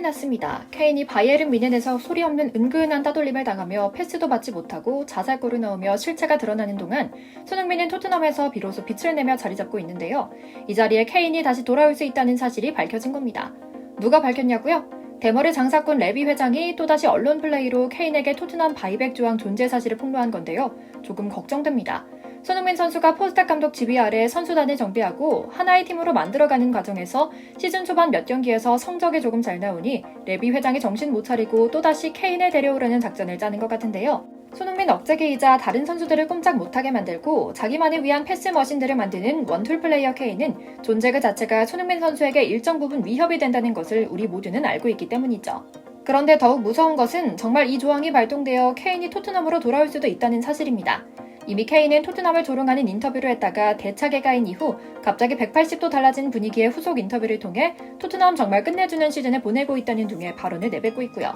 났습니다. 케인이 바이에른 뮌헨에서 소리 없는 은근한 따돌림을 당하며 패스도 받지 못하고 자살골을 넣으며 실체가 드러나는 동안 손흥민은 토트넘에서 비로소 빛을 내며 자리 잡고 있는데요. 이 자리에 케인이 다시 돌아올 수 있다는 사실이 밝혀진 겁니다. 누가 밝혔냐고요? 대머리 장사꾼 레비 회장이 또다시 언론 플레이로 케인에게 토트넘 바이백 조항 존재 사실을 폭로한 건데요. 조금 걱정됩니다. 손흥민 선수가 포스텍 감독 지휘 아래 선수단을 정비하고 하나의 팀으로 만들어가는 과정에서 시즌 초반 몇 경기에서 성적이 조금 잘 나오니 레비 회장이 정신 못 차리고 또다시 케인을 데려오려는 작전을 짜는 것 같은데요. 손흥민 억제기이자 다른 선수들을 꼼짝 못하게 만들고 자기만을 위한 패스 머신들을 만드는 원툴 플레이어 케인은 존재 그 자체가 손흥민 선수에게 일정 부분 위협이 된다는 것을 우리 모두는 알고 있기 때문이죠. 그런데 더욱 무서운 것은 정말 이 조항이 발동되어 케인이 토트넘으로 돌아올 수도 있다는 사실입니다. 이미 케인은 토트넘을 조롱하는 인터뷰를 했다가 대차게 가인 이후 갑자기 180도 달라진 분위기의 후속 인터뷰를 통해 토트넘 정말 끝내주는 시즌을 보내고 있다는 등의 발언을 내뱉고 있고요.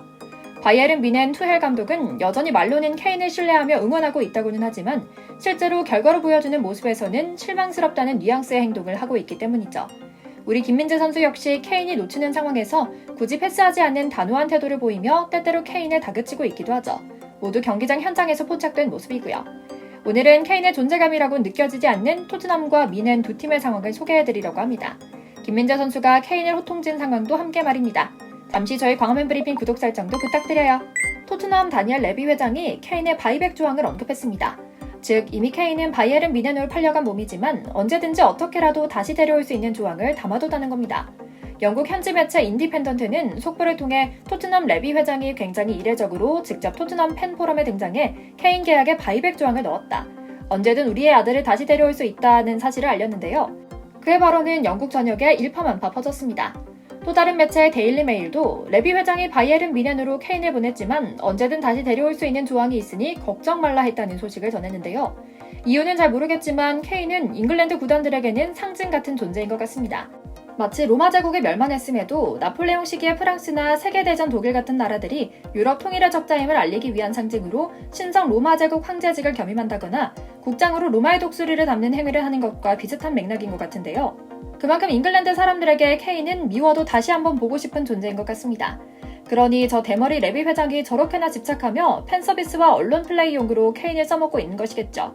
바이에른 뮌헨 투헬 감독은 여전히 말로는 케인을 신뢰하며 응원하고 있다고는 하지만 실제로 결과로 보여주는 모습에서는 실망스럽다는 뉘앙스의 행동을 하고 있기 때문이죠. 우리 김민재 선수 역시 케인이 놓치는 상황에서 굳이 패스하지 않는 단호한 태도를 보이며 때때로 케인을 다그치고 있기도 하죠. 모두 경기장 현장에서 포착된 모습이고요. 오늘은 케인의 존재감이라고 느껴지지 않는 토트넘과 뮌헨 두 팀의 상황을 소개해드리려고 합니다. 김민재 선수가 케인을 호통진 상황도 함께 말입니다. 잠시 저희 광화문 브리핑 구독 설정도 부탁드려요. 토트넘 다니엘 레비 회장이 케인의 바이백 조항을 언급했습니다. 즉 이미 케인은 바이에른 뮌헨으로 팔려간 몸이지만 언제든지 어떻게라도 다시 데려올 수 있는 조항을 담아뒀다는 겁니다. 영국 현지 매체 인디펜던트는 속보를 통해 토트넘 레비 회장이 굉장히 이례적으로 직접 토트넘 팬 포럼에 등장해 케인 계약에 바이백 조항을 넣었다. 언제든 우리의 아들을 다시 데려올 수 있다는 사실을 알렸는데요. 그의 발언은 영국 전역에 일파만파 퍼졌습니다. 또 다른 매체 데일리 메일도 레비 회장이 바이에른 뮌헨으로 케인을 보냈지만 언제든 다시 데려올 수 있는 조항이 있으니 걱정 말라 했다는 소식을 전했는데요. 이유는 잘 모르겠지만 케인은 잉글랜드 구단들에게는 상징 같은 존재인 것 같습니다. 마치 로마 제국이 멸망했음에도 나폴레옹 시기의 프랑스나 세계대전 독일 같은 나라들이 유럽 통일의 적자임을 알리기 위한 상징으로 신성 로마 제국 황제직을 겸임한다거나 국장으로 로마의 독수리를 담는 행위를 하는 것과 비슷한 맥락인 것 같은데요. 그만큼 잉글랜드 사람들에게 케인은 미워도 다시 한번 보고 싶은 존재인 것 같습니다. 그러니 저 대머리 레비 회장이 저렇게나 집착하며 팬서비스와 언론 플레이용으로 케인을 써먹고 있는 것이겠죠.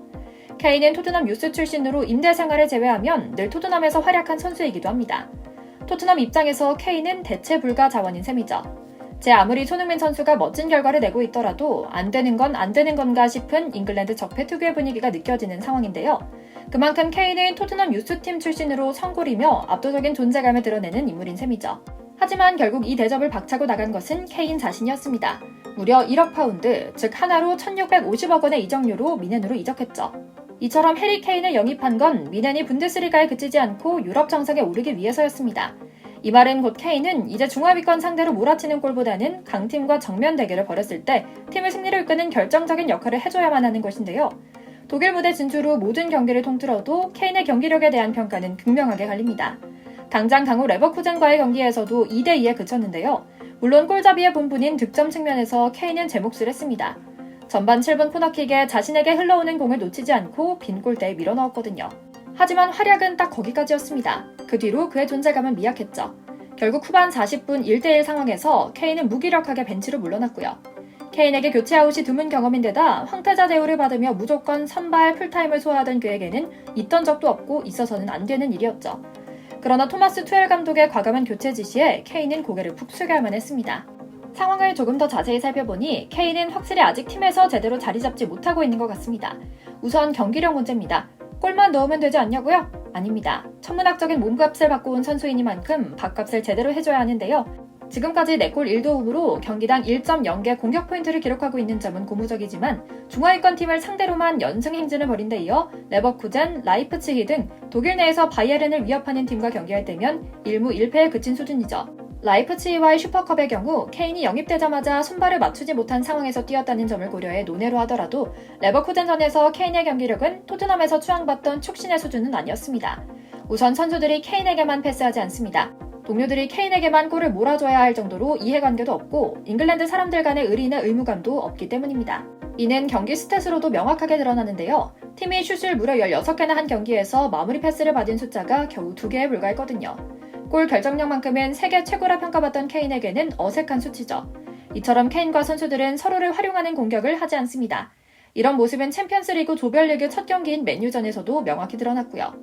케인은 토트넘 유스 출신으로 임대 생활을 제외하면 늘 토트넘에서 활약한 선수이기도 합니다. 토트넘 입장에서 케인은 대체 불가 자원인 셈이죠. 제 아무리 손흥민 선수가 멋진 결과를 내고 있더라도 안 되는 건 안 되는 건가 싶은 잉글랜드 적폐 특유의 분위기가 느껴지는 상황인데요. 그만큼 케인은 토트넘 유스팀 출신으로 성골이며 압도적인 존재감을 드러내는 인물인 셈이죠. 하지만 결국 이 대접을 박차고 나간 것은 케인 자신이었습니다. 무려 1억 파운드, 즉 하나로 1650억 원의 이적료로 뮌헨으로 이적했죠. 이처럼 해리 케인을 영입한 건 뮌헨이 분데스리가에 그치지 않고 유럽 정상에 오르기 위해서였습니다. 이 말은 곧 케인은 이제 중하위권 상대로 몰아치는 골보다는 강팀과 정면 대결을 벌였을 때 팀의 승리를 이끄는 결정적인 역할을 해줘야만 하는 것인데요. 독일 무대 진출 후 모든 경기를 통틀어도 케인의 경기력에 대한 평가는 극명하게 갈립니다. 당장 강호 레버쿠젠과의 경기에서도 2대2에 그쳤는데요. 물론 골잡이의 본분인 득점 측면에서 케인은 제 몫을 했습니다. 전반 7분 코너킥에 자신에게 흘러오는 공을 놓치지 않고 빈 골대에 밀어넣었거든요. 하지만 활약은 딱 거기까지였습니다. 그 뒤로 그의 존재감은 미약했죠. 결국 후반 40분 1대1 상황에서 케인은 무기력하게 벤치로 물러났고요. 케인에게 교체 아웃이 드문 경험인데다 황태자 대우를 받으며 무조건 선발 풀타임을 소화하던 그에게는 있던 적도 없고 있어서는 안 되는 일이었죠. 그러나 토마스 투헬 감독의 과감한 교체 지시에 케인은 고개를 푹 숙여야만 했습니다. 상황을 조금 더 자세히 살펴보니 케인은 확실히 아직 팀에서 제대로 자리 잡지 못하고 있는 것 같습니다. 우선 경기력 문제입니다. 골만 넣으면 되지 않냐고요? 아닙니다. 천문학적인 몸값을 받고 온 선수이니만큼 밥값을 제대로 해줘야 하는데요. 지금까지 4골 1도움으로 경기당 1.0개 공격 포인트를 기록하고 있는 점은 고무적이지만 중하위권 팀을 상대로만 연승 행진을 벌인 데 이어 레버쿠젠, 라이프치히 등 독일 내에서 바이에른을 위협하는 팀과 경기할 때면 1무 1패에 그친 수준이죠. 라이프치히와의 슈퍼컵의 경우 케인이 영입되자마자 손발을 맞추지 못한 상황에서 뛰었다는 점을 고려해 논외로 하더라도 레버쿠젠전에서 케인의 경기력은 토트넘에서 추앙받던 축신의 수준은 아니었습니다. 우선 선수들이 케인에게만 패스하지 않습니다. 동료들이 케인에게만 골을 몰아줘야 할 정도로 이해관계도 없고 잉글랜드 사람들 간의 의리나 의무감도 없기 때문입니다. 이는 경기 스탯으로도 명확하게 드러나는데요. 팀이 슛을 무려 16개나 한 경기에서 마무리 패스를 받은 숫자가 겨우 2개에 불과했거든요. 골 결정력만큼은 세계 최고라 평가받던 케인에게는 어색한 수치죠. 이처럼 케인과 선수들은 서로를 활용하는 공격을 하지 않습니다. 이런 모습은 챔피언스리그 조별리그 첫 경기인 맨유전에서도 명확히 드러났고요.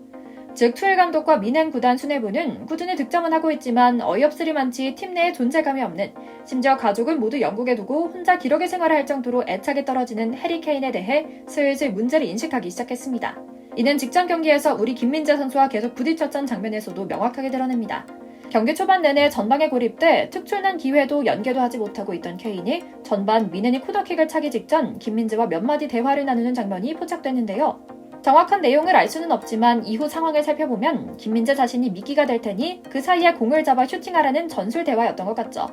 즉 투엘 감독과 미넨 구단 수뇌부는 꾸준히 득점은 하고 있지만 어이없으리만치 팀 내에 존재감이 없는, 심지어 가족을 모두 영국에 두고 혼자 기러기 생활을 할 정도로 애착이 떨어지는 해리 케인에 대해 슬슬 문제를 인식하기 시작했습니다. 이는 직전 경기에서 우리 김민재 선수와 계속 부딪혔던 장면에서도 명확하게 드러냅니다. 경기 초반 내내 전방에 고립돼 특출난 기회도 연계도 하지 못하고 있던 케인이 전반 미넨이 코너킥을 차기 직전 김민재와 몇 마디 대화를 나누는 장면이 포착됐는데요. 정확한 내용을 알 수는 없지만 이후 상황을 살펴보면 김민재 자신이 미끼가 될 테니 그 사이에 공을 잡아 슈팅하라는 전술 대화였던 것 같죠.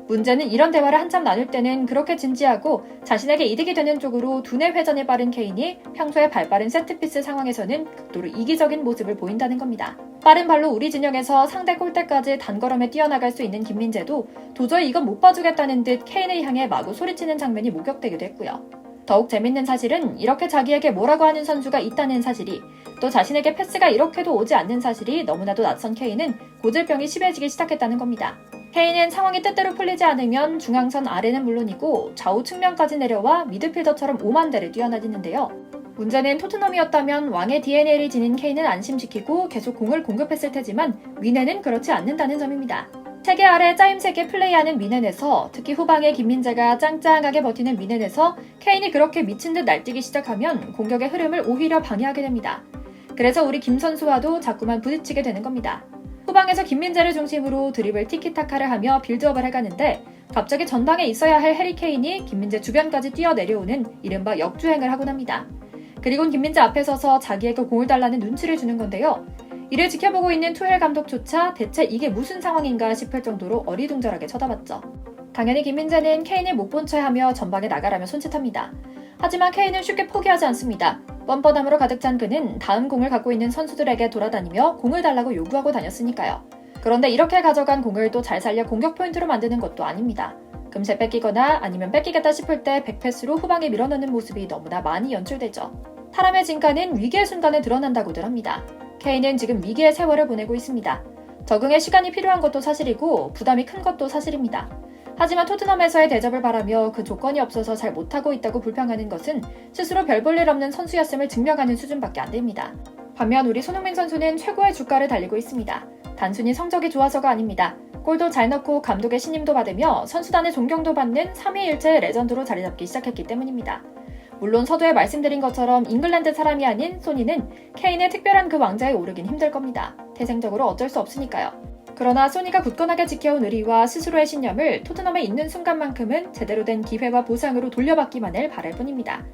문제는 이런 대화를 한참 나눌 때는 그렇게 진지하고 자신에게 이득이 되는 쪽으로 두뇌 회전이 빠른 케인이 평소에 발빠른 세트피스 상황에서는 극도로 이기적인 모습을 보인다는 겁니다. 빠른 발로 우리 진영에서 상대 골대까지 단걸음에 뛰어나갈 수 있는 김민재도 도저히 이건 못 봐주겠다는 듯 케인을 향해 마구 소리치는 장면이 목격되기도 했고요. 더욱 재밌는 사실은 이렇게 자기에게 뭐라고 하는 선수가 있다는 사실이, 또 자신에게 패스가 이렇게도 오지 않는 사실이 너무나도 낯선 케인은 고질병이 심해지기 시작했다는 겁니다. 케인은 상황이 뜻대로 풀리지 않으면 중앙선 아래는 물론이고 좌우 측면까지 내려와 미드필더처럼 오만대를 뛰어다니는데요. 문제는 토트넘이었다면 왕의 DNA를 지닌 케인은 안심시키고 계속 공을 공급했을 테지만 미넨은 그렇지 않는다는 점입니다. 체계 아래 짜임새게 플레이하는 미넨에서, 특히 후방의 김민재가 짱짱하게 버티는 미넨에서 케인이 그렇게 미친 듯 날뛰기 시작하면 공격의 흐름을 오히려 방해하게 됩니다. 그래서 우리 김 선수와도 자꾸만 부딪히게 되는 겁니다. 후방에서 김민재를 중심으로 드리블 티키타카를 하며 빌드업을 해가는데 갑자기 전방에 있어야 할 해리 케인이 김민재 주변까지 뛰어내려오는 이른바 역주행을 하곤 합니다. 그리곤 김민재 앞에 서서 자기에게 공을 달라는 눈치를 주는 건데요. 이를 지켜보고 있는 투엘 감독조차 대체 이게 무슨 상황인가 싶을 정도로 어리둥절하게 쳐다봤죠. 당연히 김민재는 케인을 못 본 채 하며 전방에 나가라며 손짓합니다. 하지만 케인은 쉽게 포기하지 않습니다. 뻔뻔함으로 가득 찬 그는 다음 공을 갖고 있는 선수들에게 돌아다니며 공을 달라고 요구하고 다녔으니까요. 그런데 이렇게 가져간 공을 또 잘 살려 공격 포인트로 만드는 것도 아닙니다. 금세 뺏기거나 아니면 뺏기겠다 싶을 때 백패스로 후방에 밀어넣는 모습이 너무나 많이 연출되죠. 사람의 진가는 위기의 순간에 드러난다고들 합니다. 케인은 지금 위기의 세월을 보내고 있습니다. 적응에 시간이 필요한 것도 사실이고 부담이 큰 것도 사실입니다. 하지만 토트넘에서의 대접을 바라며 그 조건이 없어서 잘 못하고 있다고 불평하는 것은 스스로 별 볼 일 없는 선수였음을 증명하는 수준밖에 안 됩니다. 반면 우리 손흥민 선수는 최고의 주가를 달리고 있습니다. 단순히 성적이 좋아서가 아닙니다. 골도 잘 넣고 감독의 신임도 받으며 선수단의 존경도 받는 3위일체의 레전드로 자리 잡기 시작했기 때문입니다. 물론 서두에 말씀드린 것처럼 잉글랜드 사람이 아닌 소니는 케인의 특별한 그 왕좌에 오르긴 힘들 겁니다. 태생적으로 어쩔 수 없으니까요. 그러나 소니가 굳건하게 지켜온 의리와 스스로의 신념을 토트넘에 있는 순간만큼은 제대로 된 기회와 보상으로 돌려받기만을 바랄 뿐입니다.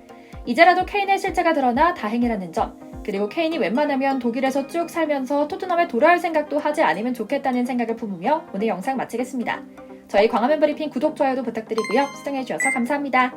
이제라도 케인의 실체가 드러나 다행이라는 점, 그리고 케인이 웬만하면 독일에서 쭉 살면서 토트넘에 돌아올 생각도 하지 않으면 좋겠다는 생각을 품으며 오늘 영상 마치겠습니다. 저희 광화문 브리핑 구독, 좋아요도 부탁드리고요. 시청해주셔서 감사합니다.